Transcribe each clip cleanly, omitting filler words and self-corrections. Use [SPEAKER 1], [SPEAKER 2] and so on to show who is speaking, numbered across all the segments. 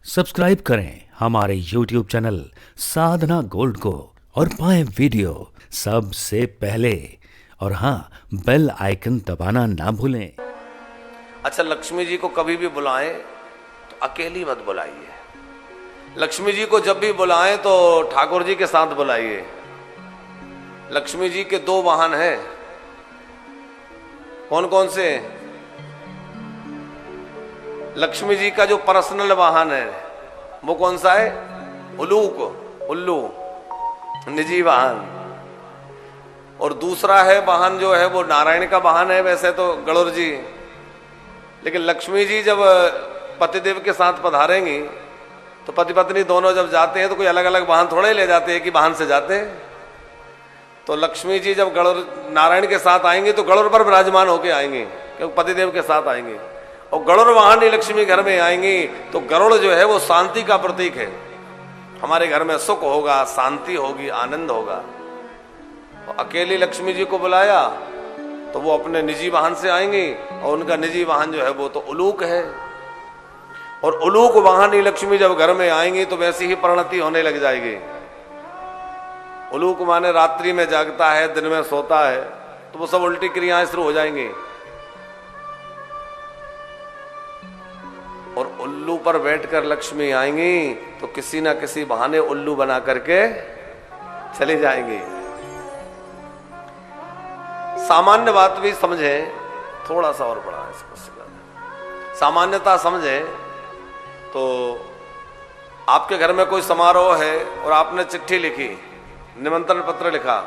[SPEAKER 1] Subscribe करें हमारे YouTube channel साधना gold को और पाएं वीडियो सबसे पहले। और हाँ, बेल आइकन दबाना ना भूलें।
[SPEAKER 2] अच्छा, लक्ष्मी जी को कभी भी बुलाएं तो अकेली मत बुलाइए। लक्ष्मी जी को जब भी बुलाएं तो ठाकुर जी के साथ बुलाइए। लक्ष्मी जी के दो वाहन हैं। कौन कौन से? लक्ष्मी जी का जो पर्सनल वाहन है वो कौन सा है? उल्लू, निजी वाहन। और दूसरा है वाहन जो है वो नारायण का वाहन है वैसे तो, गणुर जी। लेकिन लक्ष्मी जी जब पतिदेव के साथ पधारेंगी तो पति पत्नी दोनों जब जाते हैं तो कोई अलग अलग वाहन थोड़े ले जाते हैं कि वाहन से जाते हैं। तो लक्ष्मी जी जब गणुर नारायण के साथ आएंगे तो गणुर पर विराजमान होकर आएंगे, क्योंकि पतिदेव के साथ आएंगे। और गरुड़ वाहन लक्ष्मी घर में आएंगी तो गरुड़ जो है वो शांति का प्रतीक है। हमारे घर में सुख होगा, शांति होगी, आनंद होगा। तो अकेली लक्ष्मी जी को बुलाया तो वो अपने निजी वाहन से आएंगी और उनका निजी वाहन जो है वो तो उलूक है। और उलूक वाहन लक्ष्मी जब घर में आएंगी तो वैसी ही परिणति होने लग जाएगी। उलूक माने रात्रि में जागता है, दिन में सोता है, तो वो सब उल्टी क्रियाएं शुरू हो जाएंगी। और उल्लू पर बैठकर लक्ष्मी आएंगी तो किसी ना किसी बहाने उल्लू बना करके चली जाएंगी। सामान्य बात भी समझे, थोड़ा सा और बड़ा इसको सामान्यता समझे तो आपके घर में कोई समारोह है और आपने चिट्ठी लिखी, निमंत्रण पत्र लिखा,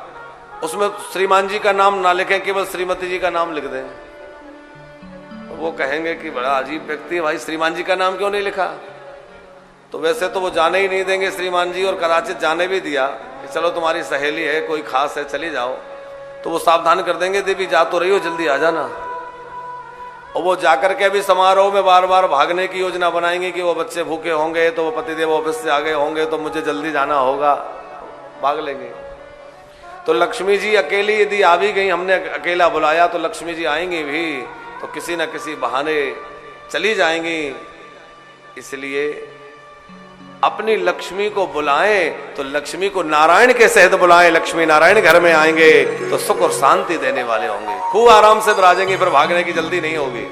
[SPEAKER 2] उसमें श्रीमान जी का नाम ना लिखें, केवल श्रीमती जी का नाम लिख दें। वो कहेंगे कि बड़ा अजीब व्यक्ति है भाई, श्रीमान जी का नाम क्यों नहीं लिखा? तो वैसे तो वो जाने ही नहीं देंगे श्रीमान जी, और कदाचित जाने भी दिया कि चलो तुम्हारी सहेली है, कोई खास है, चली जाओ, तो वो सावधान कर देंगे, देवी जा तो रही हो, जल्दी आ जाना। और वो जाकर के भी समारोह में बार बार भागने की योजना बनाएंगे कि वो बच्चे भूखे होंगे तो वो पतिदेव ऑफिस से आ गए होंगे तो मुझे जल्दी जाना होगा, भाग लेंगे। तो लक्ष्मी जी अकेली यदि आ भी गई, हमने अकेला बुलाया तो लक्ष्मी जी आएंगी भी तो किसी न किसी बहाने चली जाएंगी। इसलिए अपनी लक्ष्मी को बुलाएं तो लक्ष्मी को नारायण के सहित बुलाएं। लक्ष्मी नारायण घर में आएंगे तो सुख और शांति देने वाले होंगे, खूब आराम से विराजेंगे, फिर भागने की जल्दी नहीं होगी।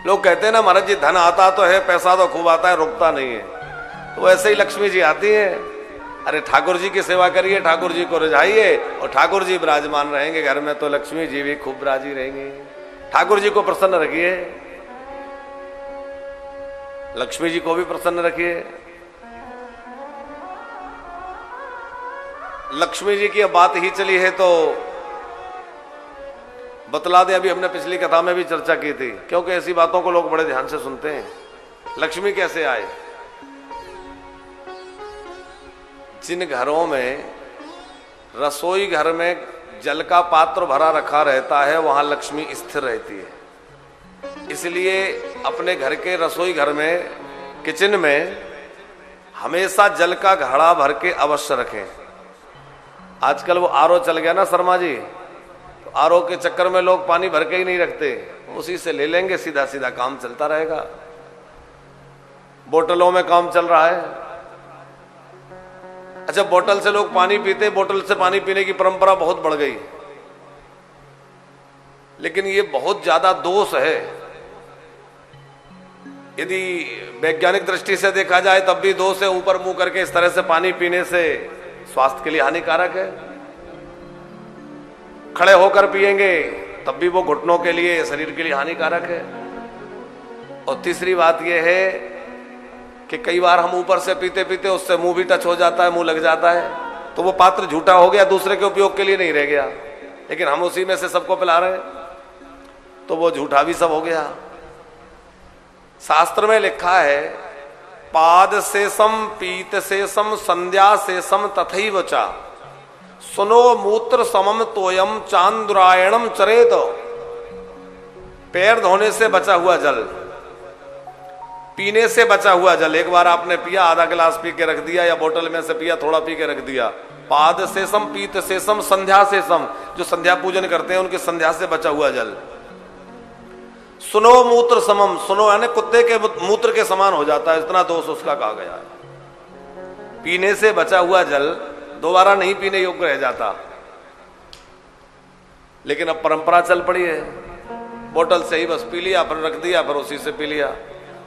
[SPEAKER 2] लोग कहते हैं ना महाराज जी धन आता तो है, पैसा तो खूब आता है, रुकता नहीं है। तो ऐसे ही लक्ष्मी जी आती है। अरे ठाकुर जी की सेवा करिए, ठाकुर जी को रिझाइए और ठाकुर जी विराजमान रहेंगे घर में तो लक्ष्मी जी भी खूब राजी रहेंगी। ठाकुर जी को प्रसन्न रखिए, लक्ष्मी जी को भी प्रसन्न रखिए। लक्ष्मी जी की अब बात ही चली है तो बतला दे, अभी हमने पिछली कथा में भी चर्चा की थी, क्योंकि ऐसी बातों को लोग बड़े ध्यान से सुनते हैं। लक्ष्मी कैसे आए? जिन घरों में रसोई घर में जल का पात्र भरा रखा रहता है वहां लक्ष्मी स्थिर रहती है। इसलिए अपने घर के रसोई घर में, किचन में हमेशा जल का घड़ा भर के अवश्य रखें। आजकल वो आरओ चल गया ना शर्मा जी, तो आरओ के चक्कर में लोग पानी भर के ही नहीं रखते, उसी से ले लेंगे, सीधा सीधा काम चलता रहेगा। बोतलों में काम चल रहा है। अच्छा, बोतल से लोग पानी पीते, बोतल से पानी पीने की परंपरा बहुत बढ़ गई, लेकिन ये बहुत ज्यादा दोष है। यदि वैज्ञानिक दृष्टि से देखा जाए तब भी दोष है। ऊपर मुंह करके इस तरह से पानी पीने से स्वास्थ्य के लिए हानिकारक है। खड़े होकर पिएंगे तब भी वो घुटनों के लिए, शरीर के लिए हानिकारक है। और तीसरी बात यह है कि कई बार हम ऊपर से पीते पीते उससे मुंह भी टच हो जाता है, मुंह लग जाता है, तो वो पात्र झूठा हो गया, दूसरे के उपयोग के लिए नहीं रह गया, लेकिन हम उसी में से सबको पिला रहे हैं तो वो झूठा भी सब हो गया। शास्त्र में लिखा है पाद शेषम पीत शेषम संध्या शेषम तथैव च सुनो मूत्र समम तोयम चांद्रायणम चरेत। पैर धोने से बचा हुआ जल, पीने से बचा हुआ जल, एक बार आपने पिया, आधा गिलास पी के रख दिया या बोतल में से पिया, थोड़ा पी के रख दिया, पाद शेषम पीत शेषम संध्या शेषम, जो संध्या पूजन करते हैं उनके संध्या से बचा हुआ जल। सुनो मूत्र समम, सुनो यानी कुत्ते के मूत्र के समान हो जाता है, इतना दोष उसका कहा गया है। पीने से बचा हुआ जल दोबारा नहीं पीने योग्य रह जाता, लेकिन अब परंपरा चल पड़ी है, बोतल से ही बस पी लिया, फिर रख दिया, फिर उसी से पी लिया।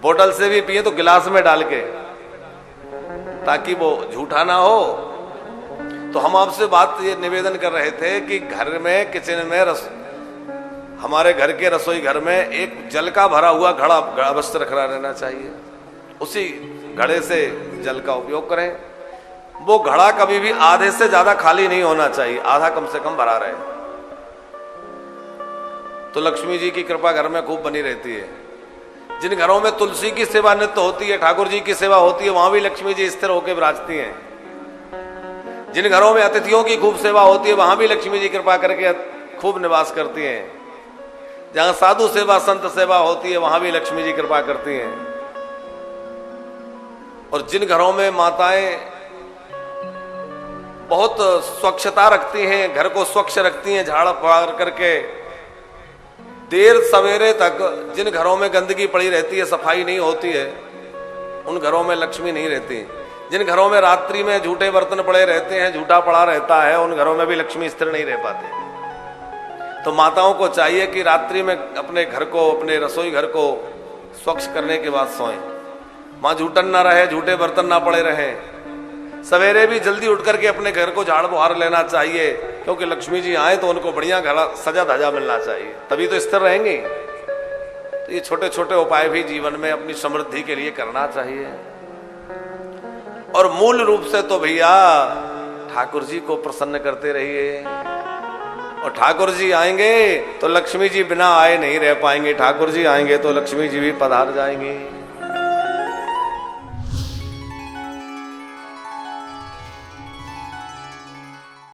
[SPEAKER 2] बोतल से भी पिए तो गिलास में डाल के, ताकि वो झूठा ना हो। तो हम आपसे बात ये निवेदन कर रहे थे कि घर में, किचन में, हमारे घर के रसोई घर में एक जल का भरा हुआ घड़ा अवश्य रखना रहना चाहिए, उसी घड़े से जल का उपयोग करें। वो घड़ा कभी भी आधे से ज्यादा खाली नहीं होना चाहिए, आधा कम से कम भरा रहे, तो लक्ष्मी जी की कृपा घर में खूब बनी रहती है। जिन घरों में तुलसी की सेवा नित्य होती है, ठाकुर जी की सेवा होती है, वहां भी लक्ष्मी जी स्थिर होकर विराजती हैं। जिन घरों में अतिथियों की खूब सेवा होती है, वहां भी लक्ष्मी जी कृपा करके खूब निवास करती हैं। जहां साधु सेवा, संत सेवा होती है, वहां भी लक्ष्मी जी कृपा करती हैं। और जिन घरों में माताएं बहुत स्वच्छता रखती हैं, घर को स्वच्छ रखती हैं, झाड़ फाड़ करके, देर सवेरे तक जिन घरों में गंदगी पड़ी रहती है, सफाई नहीं होती है, उन घरों में लक्ष्मी नहीं रहती। जिन घरों में रात्रि में झूठे बर्तन पड़े रहते हैं, झूठा पड़ा रहता है, उन घरों में भी लक्ष्मी स्थिर नहीं रह पाती। तो माताओं को चाहिए कि रात्रि में अपने घर को, अपने रसोई घर को स्वच्छ करने के बाद सोएं, वहां झूठन ना रहे, झूठे बर्तन ना पड़े रहे। सवेरे भी जल्दी उठ करके अपने घर को झाड़ बुहार लेना चाहिए, क्योंकि लक्ष्मी जी आए तो उनको बढ़िया घर सजा धजा मिलना चाहिए, तभी तो स्थिर रहेंगे। तो ये छोटे छोटे उपाय भी जीवन में अपनी समृद्धि के लिए करना चाहिए। और मूल रूप से तो भैया ठाकुर जी को प्रसन्न करते रहिए, और ठाकुर जी आएंगे तो लक्ष्मी जी बिना आए नहीं रह पाएंगे, ठाकुर जी आएंगे तो लक्ष्मी जी भी पधार जाएंगे।